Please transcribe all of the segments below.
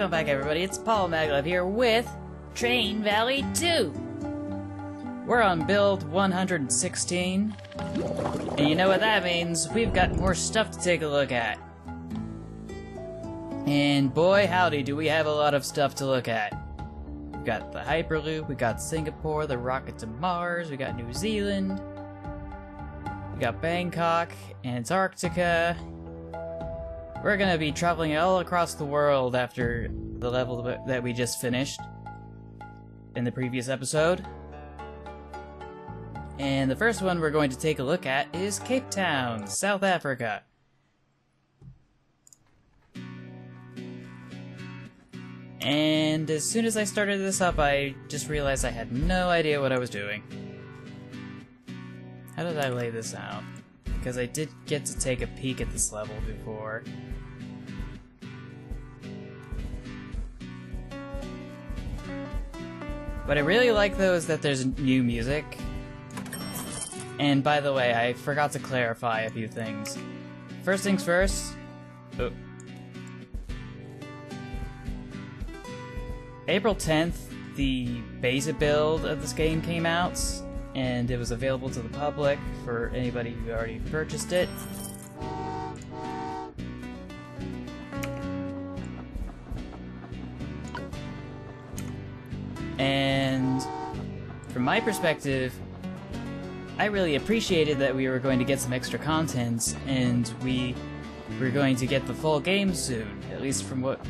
Welcome back, everybody. It's Paul Maglev here with Train Valley 2. We're on build 116, and you know what that means. We've got more stuff to take a look at. And boy, howdy, do we have a lot of stuff to look at. We've got the Hyperloop, we got Singapore, the rocket to Mars, we got New Zealand, we got Bangkok, Antarctica. We're gonna be traveling all across the world after the level that we just finished in the previous episode. And the first one we're going to take a look at is Cape Town, South Africa. And as soon as I started this up, I just realized I had no idea what I was doing. How did I lay this out? Because I did get to take a peek at this level before. What I really like, though, is that there's new music. And by the way, I forgot to clarify a few things. First things first. Oh. April 10th, the beta build of this game came out, and it was available to the public for anybody who already purchased it. And from my perspective, I really appreciated that we were going to get some extra content, and we were going to get the full game soon, at least from what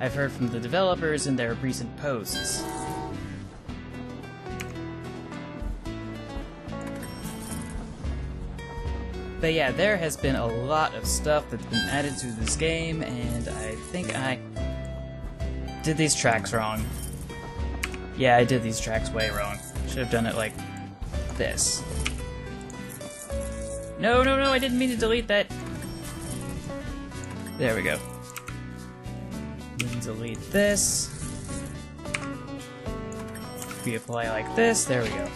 I've heard from the developers in their recent posts. But yeah, there has been a lot of stuff that's been added to this game, and I think I did these tracks wrong. Yeah, I did these tracks way wrong. Should have done it like this. No, I didn't mean to delete that. There we go. Then delete this. We apply like this, there we go.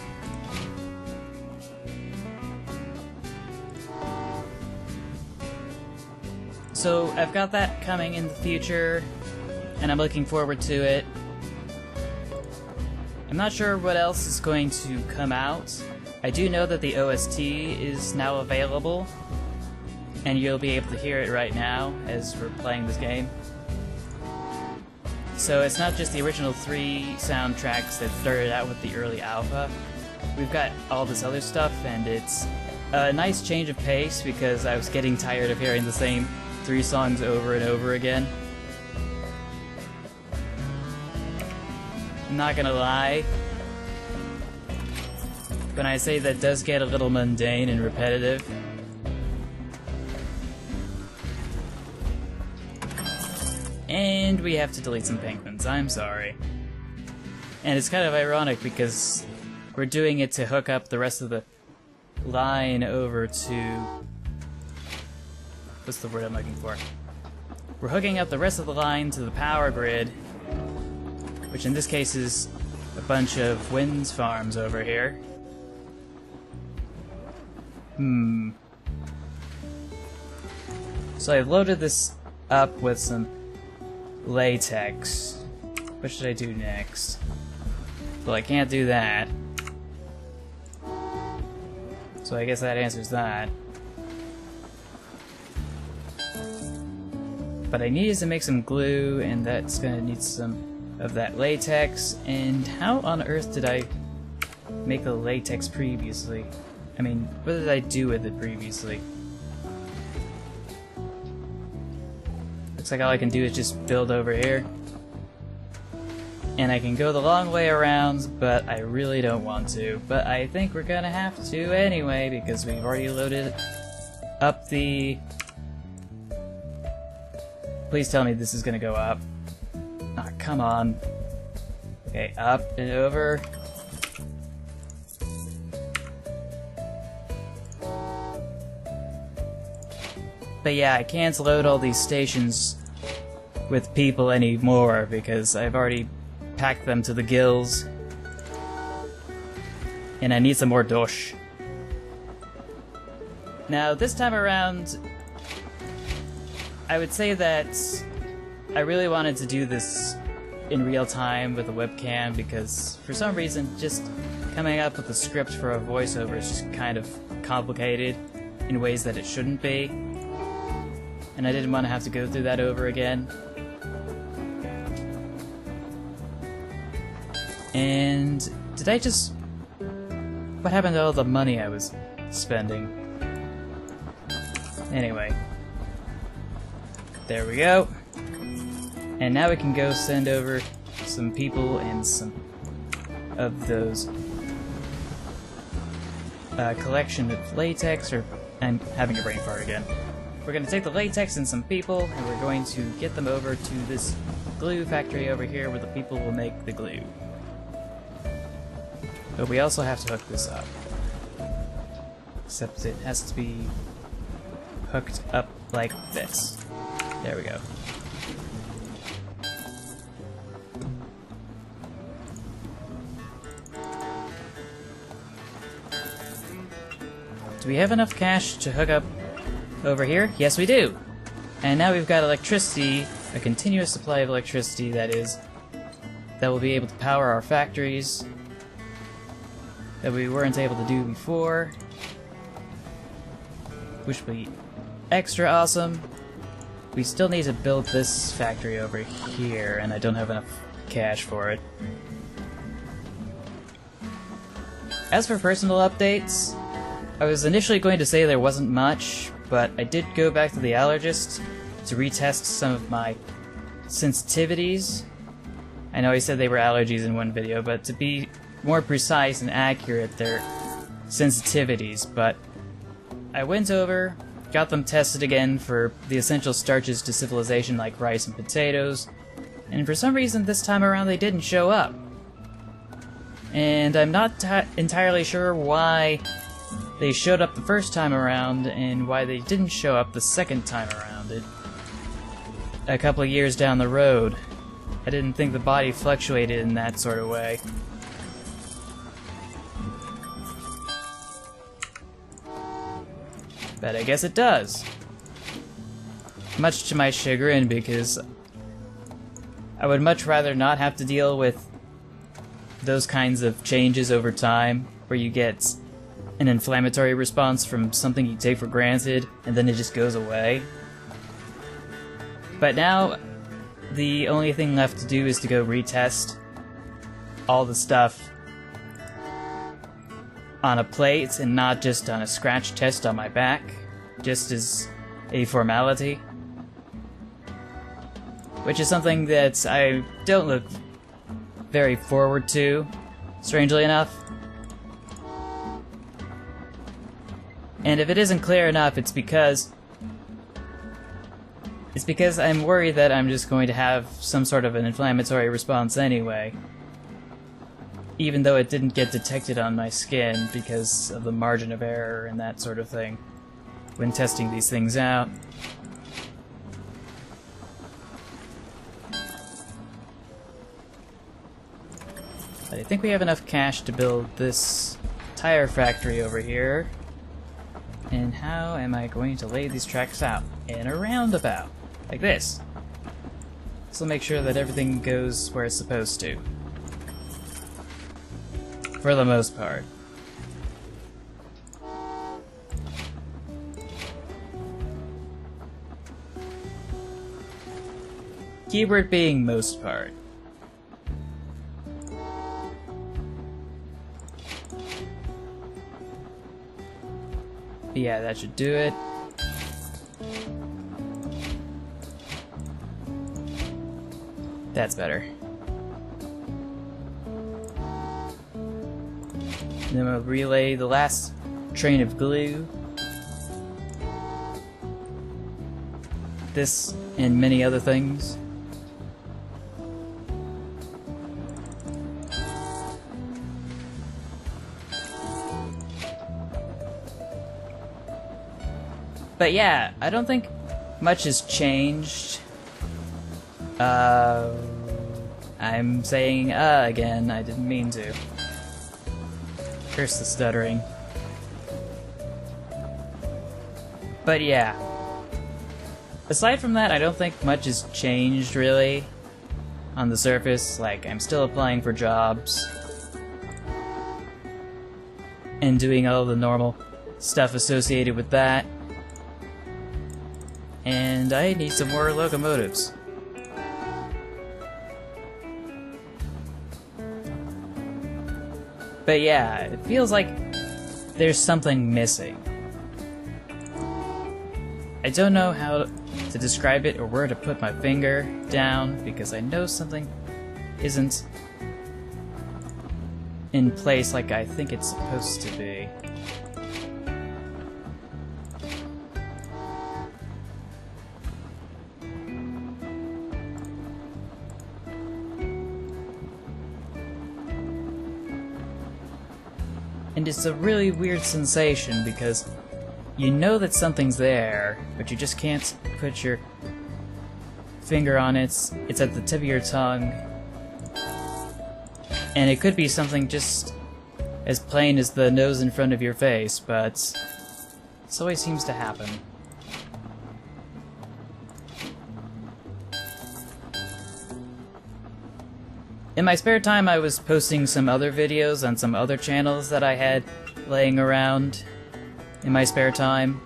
So I've got that coming in the future, and I'm looking forward to it. I'm not sure what else is going to come out. I do know that the OST is now available, and you'll be able to hear it right now as we're playing this game. So it's not just the original 3 soundtracks that started out with the early alpha. We've got all this other stuff, and it's a nice change of pace because I was getting tired of hearing the same 3 songs over and over again. I'm not gonna lie, when I say that does get a little mundane and repetitive. And we have to delete some penguins, I'm sorry. And it's kind of ironic because we're doing it to hook up the rest of the line over to... what's the word I'm looking for? We're hooking up the rest of the line to the power grid, which in this case is a bunch of wind farms over here. So I've loaded this up with some latex. What should I do next? Well, I can't do that. So I guess that answers that. But I needed to make some glue, and that's gonna need some of that latex. And how on earth did I make the latex previously? I mean, what did I do with it previously? Looks like all I can do is just build over here. And I can go the long way around, but I really don't want to. But I think we're gonna have to anyway, because we've already loaded up the... Please tell me this is gonna go up. Ah, come on. Okay, up and over. But yeah, I can't load all these stations with people anymore because I've already packed them to the gills. And I need some more dosh. Now, this time around, I would say that I really wanted to do this in real time with a webcam because for some reason just coming up with a script for a voiceover is just kind of complicated in ways that it shouldn't be. And I didn't want to have to go through that over again. And did I just... What happened to all the money I was spending? Anyway. There we go. And now we can go send over some people and some of those collection of latex, or I'm having a brain fart again. We're going to take the latex and some people, and we're going to get them over to this glue factory over here where the people will make the glue. But we also have to hook this up. Except it has to be hooked up like this. There we go. Do we have enough cash to hook up over here? Yes, we do! And now we've got electricity, a continuous supply of electricity, that will be able to power our factories that we weren't able to do before, which will be extra awesome. We still need to build this factory over here, and I don't have enough cash for it. As for personal updates, I was initially going to say there wasn't much, but I did go back to the allergist to retest some of my sensitivities. I know I said they were allergies in one video, but to be more precise and accurate, they're sensitivities. But I went over, got them tested again for the essential starches to civilization like rice and potatoes, and for some reason this time around they didn't show up. And I'm not entirely sure why they showed up the first time around and why they didn't show up the second time around. A couple of years down the road, I didn't think the body fluctuated in that sort of way. But I guess it does. Much to my chagrin, because I would much rather not have to deal with those kinds of changes over time, where you get an inflammatory response from something you take for granted, and then it just goes away. But now, the only thing left to do is to go retest all the stuff on a plate and not just on a scratch test on my back, just as a formality. Which is something that I don't look very forward to, strangely enough. And if it isn't clear enough, it's because I'm worried that I'm just going to have some sort of an inflammatory response anyway, even though it didn't get detected on my skin because of the margin of error and that sort of thing when testing these things out. But I think we have enough cash to build this tire factory over here. And how am I going to lay these tracks out? In a roundabout. Like this. This will make sure that everything goes where it's supposed to. For the most part. Keyword being most part. Yeah, that should do it. That's better. And then we'll relay the last train of glue. This and many other things. But yeah, I don't think much has changed. I'm saying again, I didn't mean to. Curse the stuttering. But yeah. Aside from that, I don't think much has changed, really, on the surface. Like, I'm still applying for jobs and doing all the normal stuff associated with that. And I need some more locomotives. But yeah, it feels like there's something missing. I don't know how to describe it or where to put my finger down, because I know something isn't in place like I think it's supposed to be. And it's a really weird sensation because you know that something's there, but you just can't put your finger on it. It's at the tip of your tongue. And it could be something just as plain as the nose in front of your face, but this always seems to happen. In my spare time, I was posting some other videos on some other channels that I had laying around in my spare time.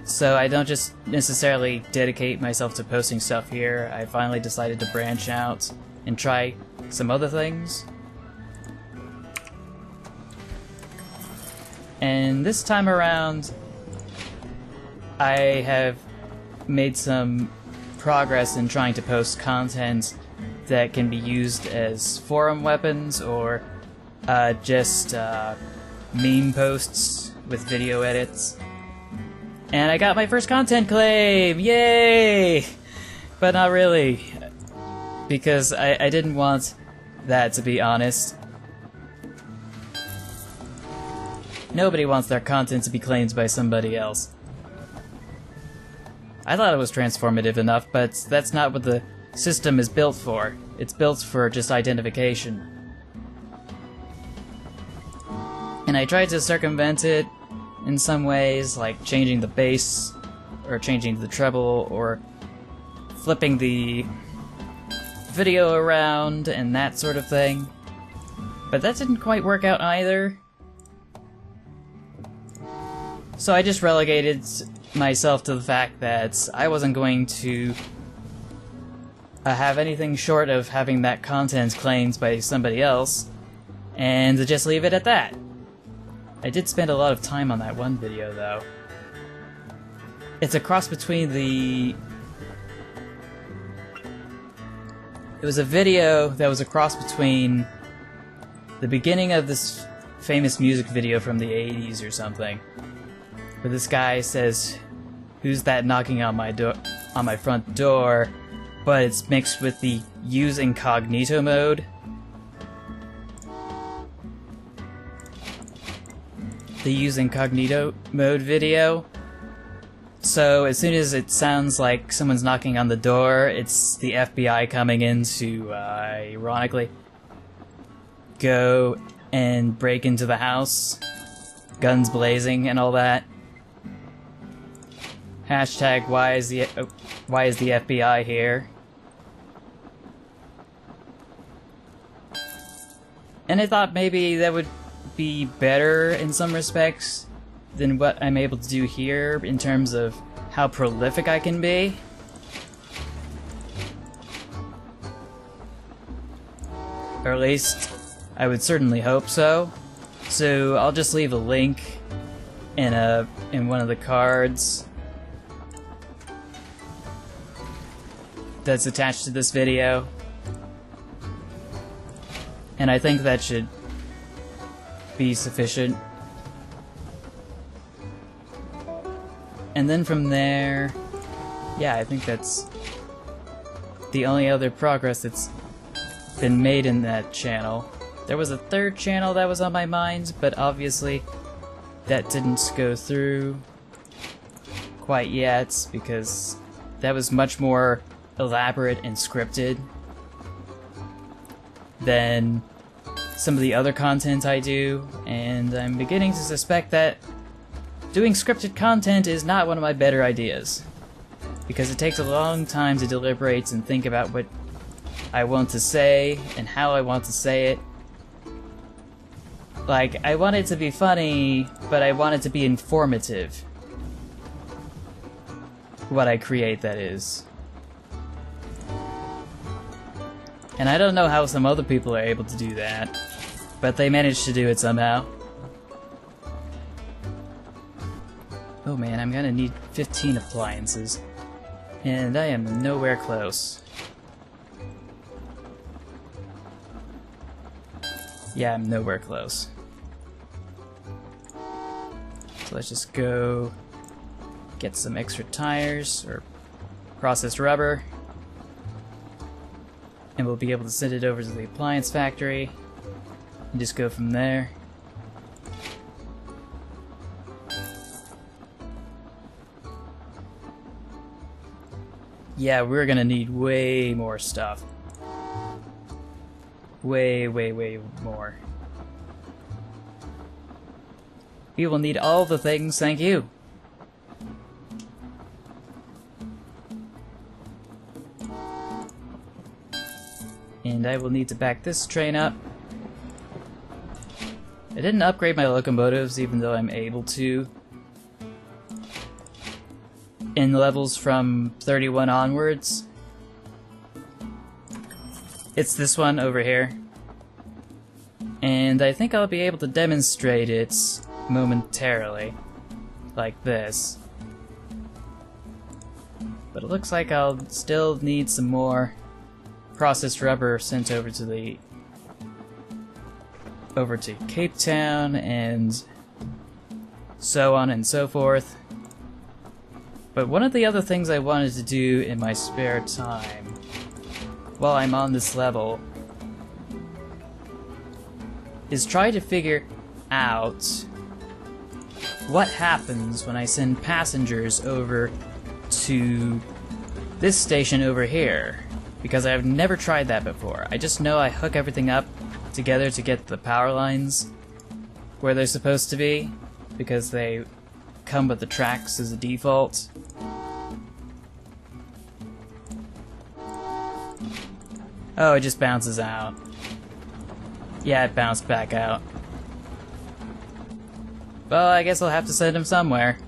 So I don't just necessarily dedicate myself to posting stuff here. I finally decided to branch out and try some other things. And this time around, I have made some progress in trying to post content that can be used as forum weapons or just meme posts with video edits. And I got my first content claim! Yay! But not really, because I didn't want that, to be honest. Nobody wants their content to be claimed by somebody else. I thought it was transformative enough, but that's not what the system is built for. It's built for just identification. And I tried to circumvent it in some ways, like changing the bass, or changing the treble, or flipping the video around, and that sort of thing. But that didn't quite work out either. So I just relegated myself to the fact that I wasn't going to have anything short of having that content claimed by somebody else, and to just leave it at that. I did spend a lot of time on that one video, though. It's a cross between the... It was a video that was a cross between the beginning of this famous music video from the 80s or something, where this guy says, "Who's that knocking on my door, on my front door?" But it's mixed with the use incognito mode. The use incognito mode video. So as soon as it sounds like someone's knocking on the door, it's the FBI coming in to, ironically, go and break into the house. Guns blazing and all that. Hashtag why is the FBI here? And I thought maybe that would be better in some respects than what I'm able to do here in terms of how prolific I can be. Or at least, I would certainly hope so. So I'll just leave a link in one of the cards that's attached to this video. And I think that should be sufficient. And then from there, yeah, I think that's the only other progress that's been made in that channel. There was a third channel that was on my mind, but obviously that didn't go through quite yet because that was much more elaborate and scripted than some of the other content I do, and I'm beginning to suspect that doing scripted content is not one of my better ideas. because it takes a long time to deliberate and think about what I want to say and how I want to say it. Like, I want it to be funny, but I want it to be informative. What I create, that is. And I don't know how some other people are able to do that, but they managed to do it somehow. Oh man, I'm gonna need 15 appliances. And I am nowhere close. Yeah, I'm nowhere close. So let's just go get some extra tires, or processed rubber. And we'll be able to send it over to the appliance factory and just go from there. Yeah, we're gonna need way more stuff. Way more. We will need all the things, thank you. And I will need to back this train up. I didn't upgrade my locomotives, even though I'm able to. In levels from 31 onwards. It's this one over here. And I think I'll be able to demonstrate it momentarily. Like this. But it looks like I'll still need some more processed rubber sent over to Cape Town and so on and so forth. But one of the other things I wanted to do in my spare time while I'm on this level is try to figure out what happens when I send passengers over to this station over here, because I've never tried that before. I just know I hook everything up together to get the power lines where they're supposed to be, because they come with the tracks as a default. Oh, it just bounces out. Yeah, it bounced back out. Well, I guess I'll have to send them somewhere.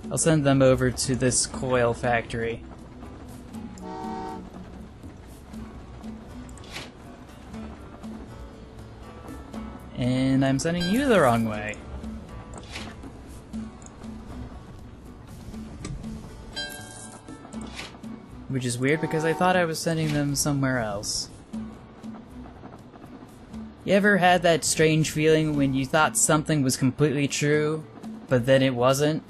I'll send them over to this coil factory. And I'm sending you the wrong way. Which is weird because I thought I was sending them somewhere else. You ever had that strange feeling when you thought something was completely true, but then it wasn't,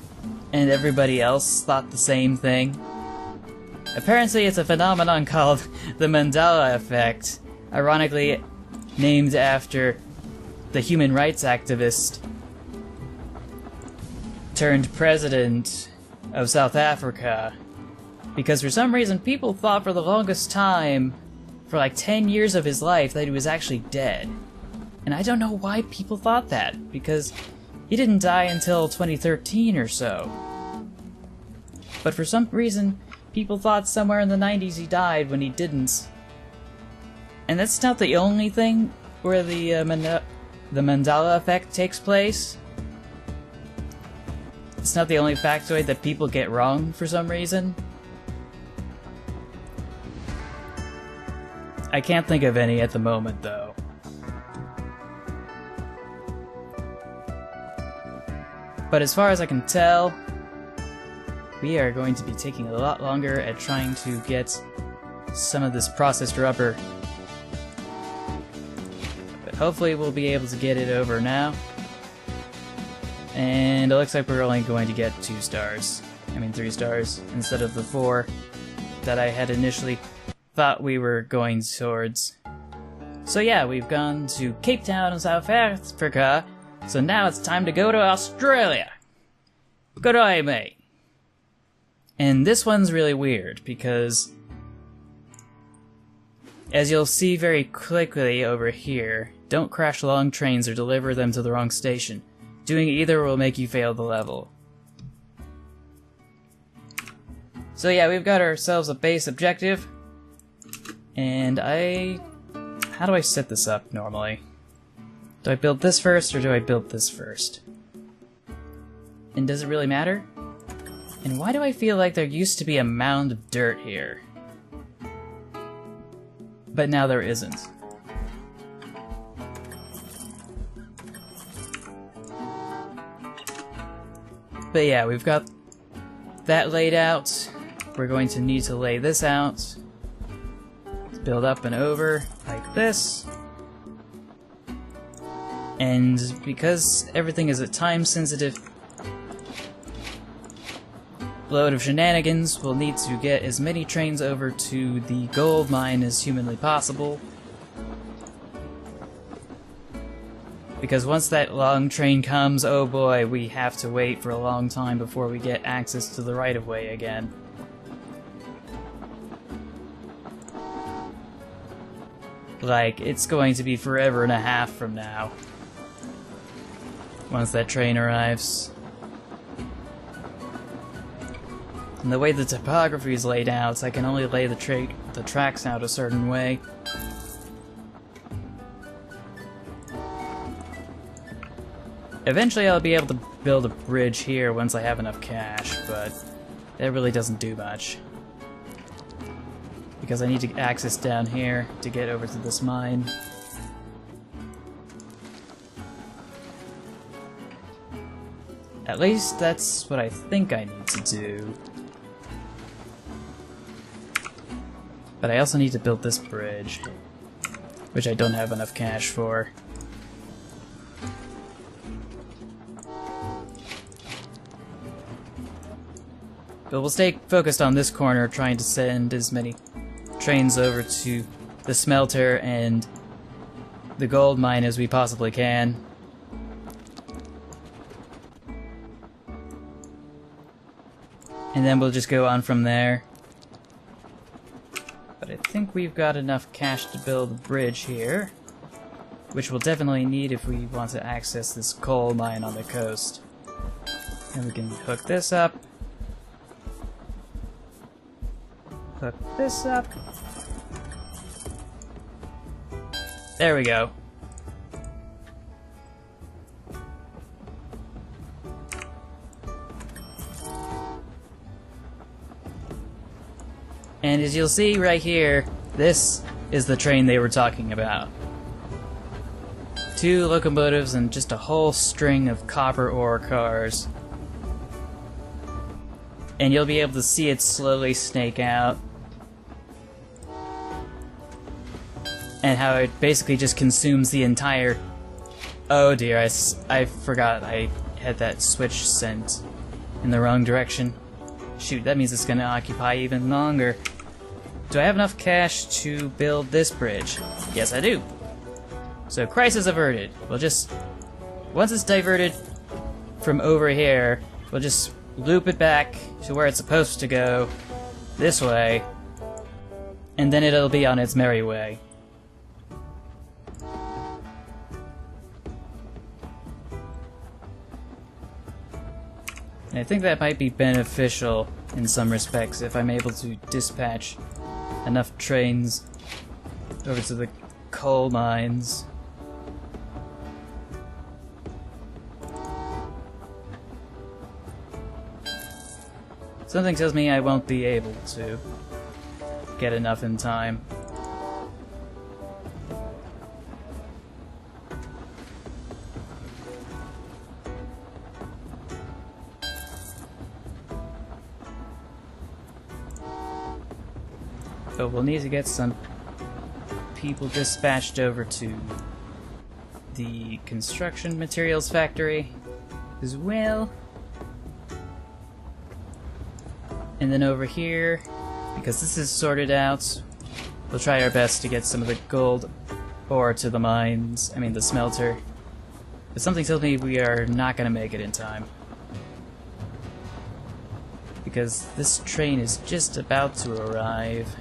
and everybody else thought the same thing? Apparently it's a phenomenon called the Mandela Effect, ironically named after the human rights activist turned president of South Africa. Because for some reason people thought for the longest time, for like 10 years of his life, that he was actually dead. And I don't know why people thought that, because he didn't die until 2013 or so. But for some reason, people thought somewhere in the 90s he died when he didn't. And that's not the only thing where the Mandela Effect takes place. It's not the only factoid that people get wrong for some reason. I can't think of any at the moment, though. But as far as I can tell, we are going to be taking a lot longer at trying to get some of this processed rubber. But hopefully we'll be able to get it over now. And it looks like we're only going to get 3 stars, instead of the 4 that I had initially thought we were going towards. So yeah, we've gone to Cape Town in South Africa, so now it's time to go to Australia. Good eye, mate. And this one's really weird, because as you'll see very quickly over here, don't crash long trains or deliver them to the wrong station. Doing either will make you fail the level. So yeah, we've got ourselves a base objective. And how do I set this up normally? Do I build this first, or do I build this first? And does it really matter? And why do I feel like there used to be a mound of dirt here? But now there isn't. But yeah, we've got that laid out. We're going to need to lay this out. Build up and over like this. And because everything is a time-sensitive load of shenanigans, we'll need to get as many trains over to the gold mine as humanly possible. Because once that long train comes, oh boy, we have to wait for a long time before we get access to the right-of-way again. Like, it's going to be forever and a half from now. Once that train arrives. And the way the topography is laid out, I can only lay the tracks out a certain way. Eventually I'll be able to build a bridge here once I have enough cash, but that really doesn't do much. Because I need to access down here to get over to this mine. At least that's what I think I need to do. But I also need to build this bridge, which I don't have enough cash for. But we'll stay focused on this corner, trying to send as many trains over to the smelter and the gold mine as we possibly can. And then we'll just go on from there. But I think we've got enough cash to build a bridge here, which we'll definitely need if we want to access this coal mine on the coast. And we can hook this up. Hook this up. There we go. And as you'll see right here, this is the train they were talking about. 2 locomotives and just a whole string of copper ore cars. And you'll be able to see it slowly snake out. And how it basically just consumes the entire... Oh dear, I forgot I had that switch sent in the wrong direction. Shoot, that means it's gonna occupy even longer. Do I have enough cash to build this bridge? Yes, I do. So, crisis averted. We'll just... Once it's diverted from over here, we'll just loop it back to where it's supposed to go, this way, and then it'll be on its merry way. And I think that might be beneficial in some respects if I'm able to dispatch enough trains over to the coal mines. Something tells me I won't be able to get enough in time. But we'll need to get some people dispatched over to the construction materials factory as well. And then over here, because this is sorted out, we'll try our best to get some of the gold ore to the mines, I mean the smelter. But something tells me we are not going to make it in time. Because this train is just about to arrive.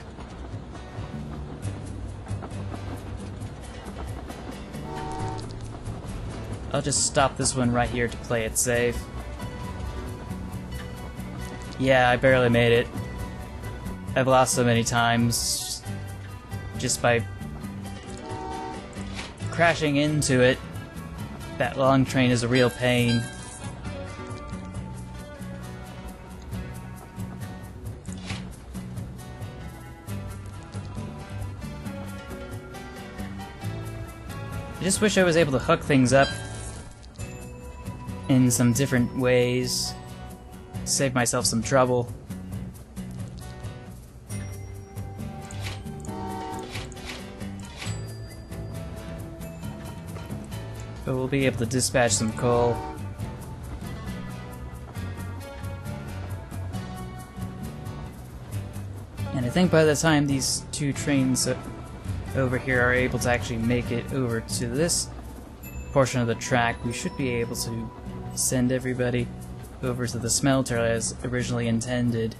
I'll just stop this one right here to play it safe. Yeah, I barely made it. I've lost so many times just by crashing into it. That long train is a real pain. I just wish I was able to hook things up in some different ways, save myself some trouble. But we'll be able to dispatch some coal. And I think by the time these two trains over here are able to actually make it over to this portion of the track, we should be able to send everybody over to the smelter as originally intended.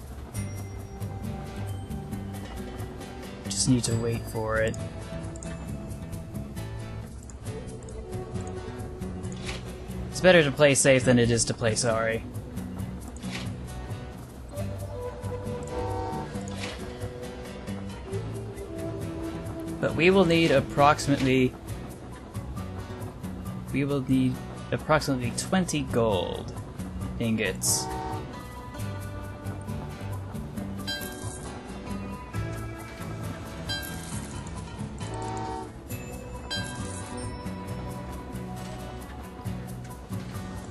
Just need to wait for it. It's better to play safe than it is to play sorry. But we will need approximately 20 gold ingots.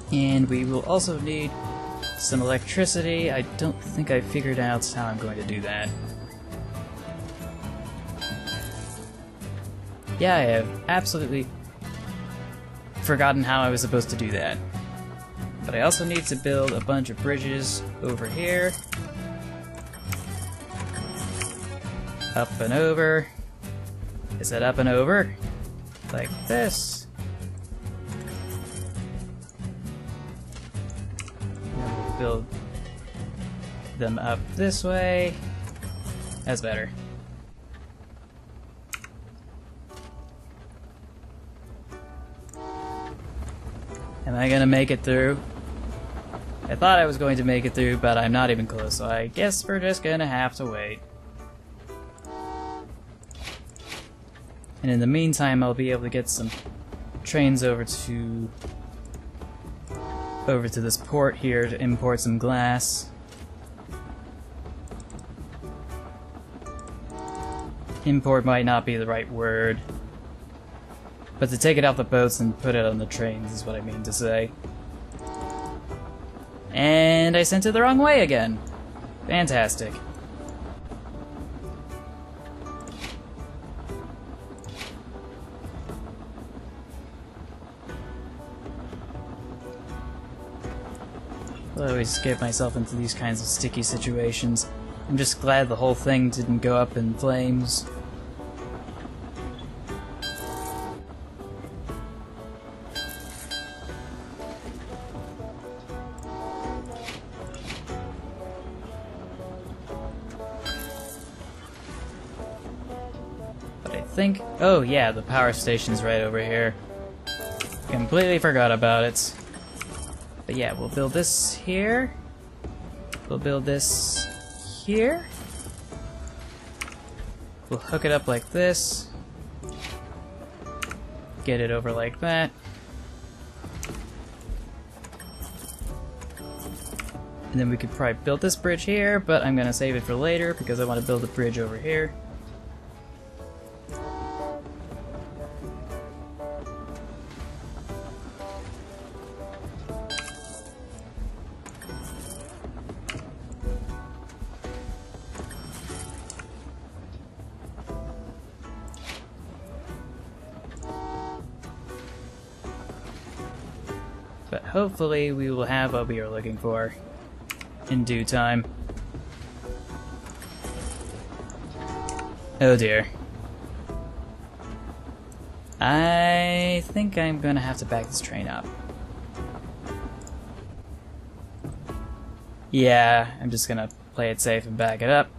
And we will also need some electricity. I don't think I figured out how I'm going to do that. Yeah, I have absolutely forgotten how I was supposed to do that. But I also need to build a bunch of bridges over here. Up and over. Is it up and over? Like this. Then we'll build them up this way. That's better. Am I gonna make it through? I thought I was going to make it through, but I'm not even close, so I guess we're just gonna have to wait. And in the meantime, I'll be able to get some trains over to this port here to import some glass. Import might not be the right word, but to take it off the boats and put it on the trains is what I mean to say. And I sent it the wrong way again. Fantastic. I always get myself into these kinds of sticky situations. I'm just glad the whole thing didn't go up in flames. Oh yeah, the power station's right over here. Completely forgot about it. But yeah, we'll build this here. We'll build this here. We'll hook it up like this. Get it over like that. And then we could probably build this bridge here, but I'm gonna save it for later because I want to build a bridge over here. But hopefully we will have what we are looking for in due time. Oh dear. I think I'm gonna have to back this train up. Yeah, I'm just gonna play it safe and back it up.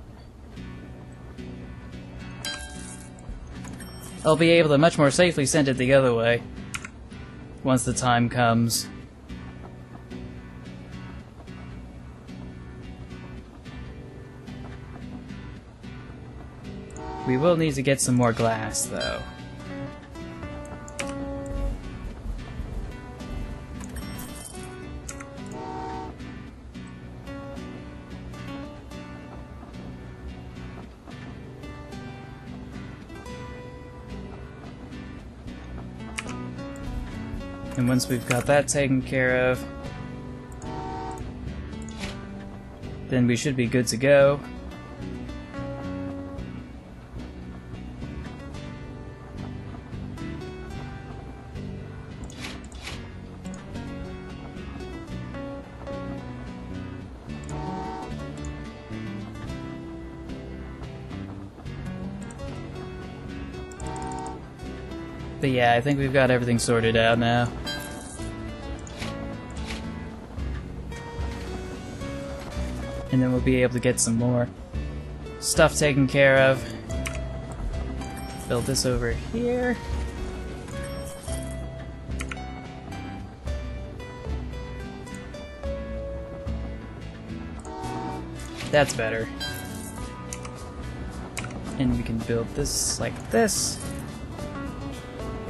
I'll be able to much more safely send it the other way once the time comes. We will need to get some more glass, though. And once we've got that taken care of, then we should be good to go. But yeah, I think we've got everything sorted out now. And then we'll be able to get some more stuff taken care of. Build this over here. That's better. And we can build this like this.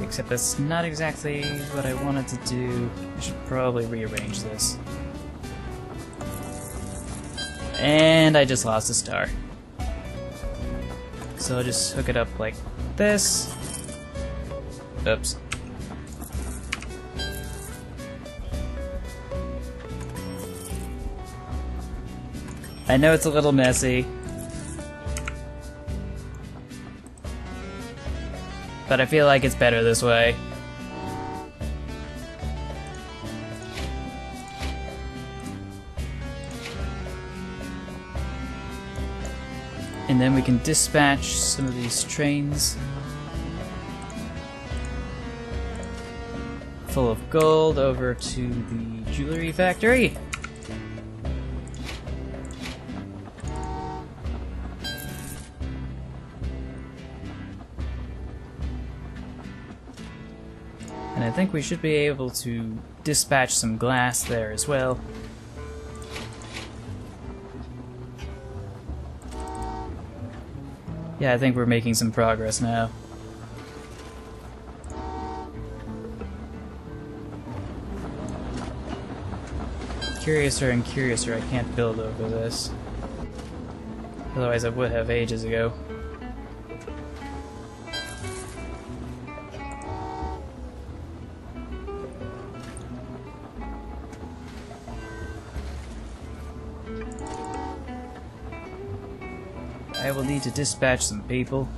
Except that's not exactly what I wanted to do. I should probably rearrange this. And I just lost a star. So I'll just hook it up like this. Oops. I know it's a little messy, but I feel like it's better this way. And then we can dispatch some of these trains full of gold over to the jewelry factory. And I think we should be able to dispatch some glass there as well. Yeah, I think we're making some progress now. Curiouser and curiouser I can't build over this. Otherwise I would have ages ago. I will need to dispatch some people.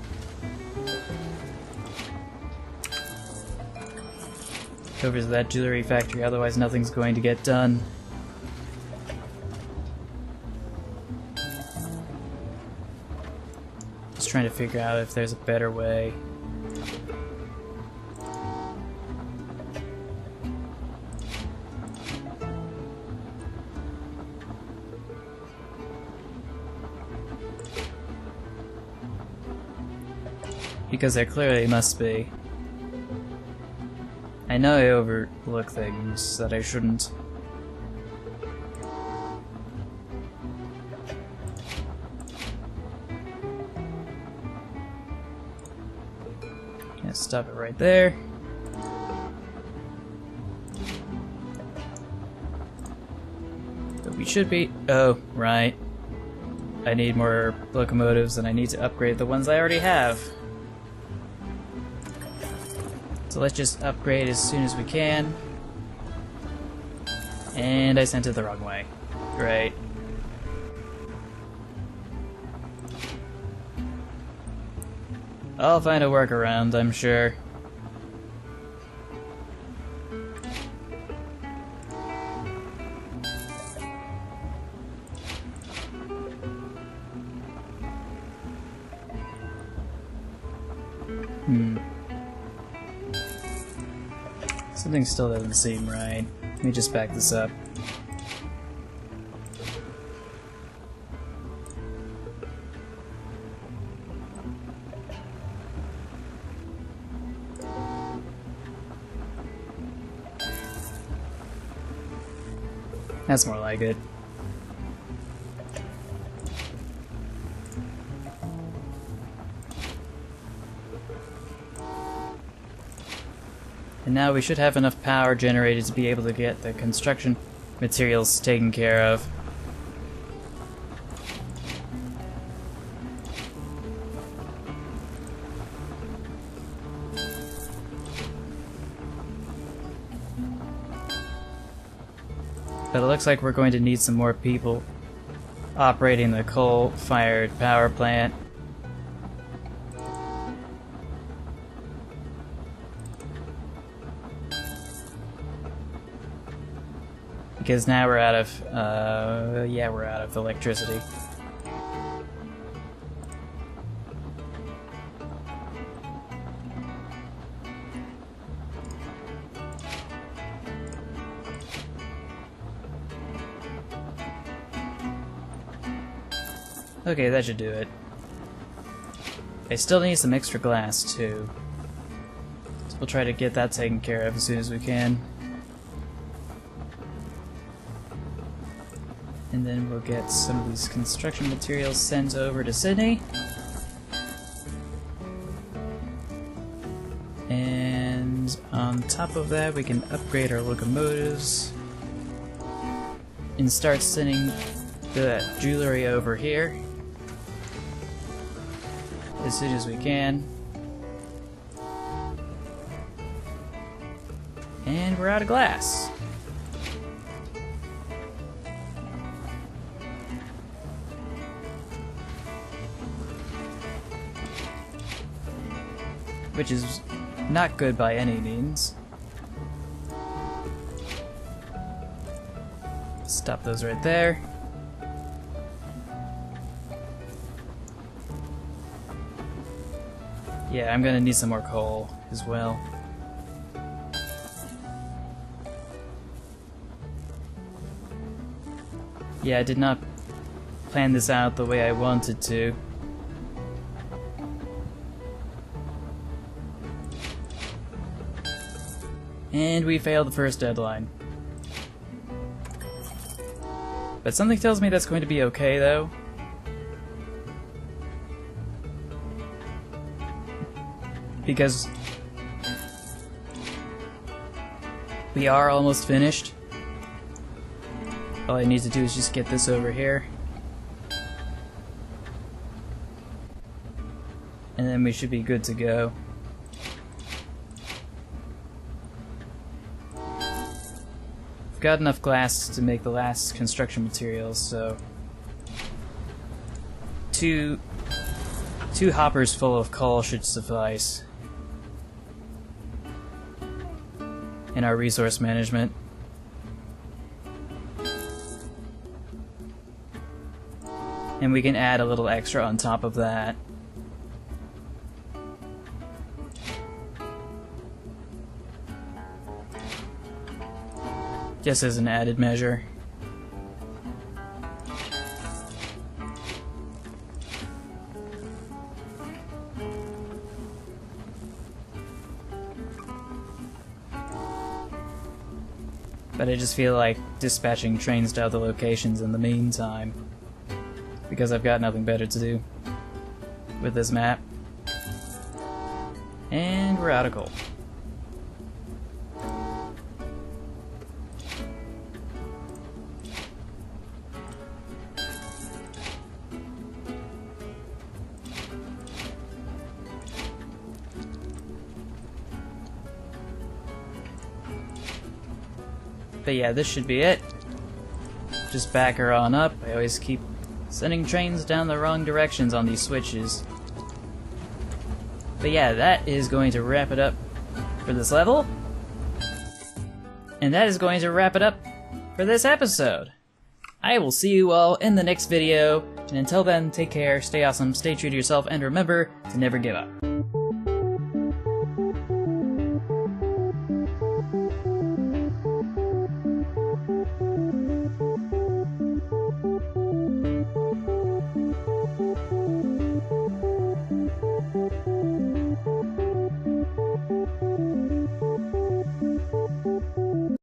Over to that jewelry factory, otherwise nothing's going to get done. Just trying to figure out if there's a better way. Because there clearly must be. I know I overlook things that I shouldn't. Gonna stop it right there. But we should be. Oh, right. I need more locomotives and I need to upgrade the ones I already have. So let's just upgrade as soon as we can. And I sent it the wrong way. Great. I'll find a workaround, I'm sure. Something still doesn't seem right. Let me just back this up. That's more like it. And now we should have enough power generated to be able to get the construction materials taken care of. But it looks like we're going to need some more people operating the coal-fired power plant. Because now we're out of, we're out of electricity. Okay, that should do it. I still need some extra glass, too. So we'll try to get that taken care of as soon as we can. And then we'll get some of these construction materials sent over to Sydney. And on top of that, we can upgrade our locomotives and start sending the jewelry over here as soon as we can. And we're out of glass. Which is not good by any means. Stop those right there. Yeah, I'm gonna need some more coal as well. Yeah, I did not plan this out the way I wanted to. And we failed the first deadline. But something tells me that's going to be okay, though. Because we are almost finished. All I need to do is just get this over here. And then we should be good to go. Got enough glass to make the last construction materials, so two hoppers full of coal should suffice in our resource management. And we can add a little extra on top of that. Just as an added measure. But I just feel like dispatching trains to other locations in the meantime, because I've got nothing better to do with this map. And we're out of coal. But yeah, this should be it. Just back her on up. I always keep sending trains down the wrong directions on these switches. But yeah, that is going to wrap it up for this level. And that is going to wrap it up for this episode. I will see you all in the next video. And until then, take care, stay awesome, stay true to yourself, and remember to never give up.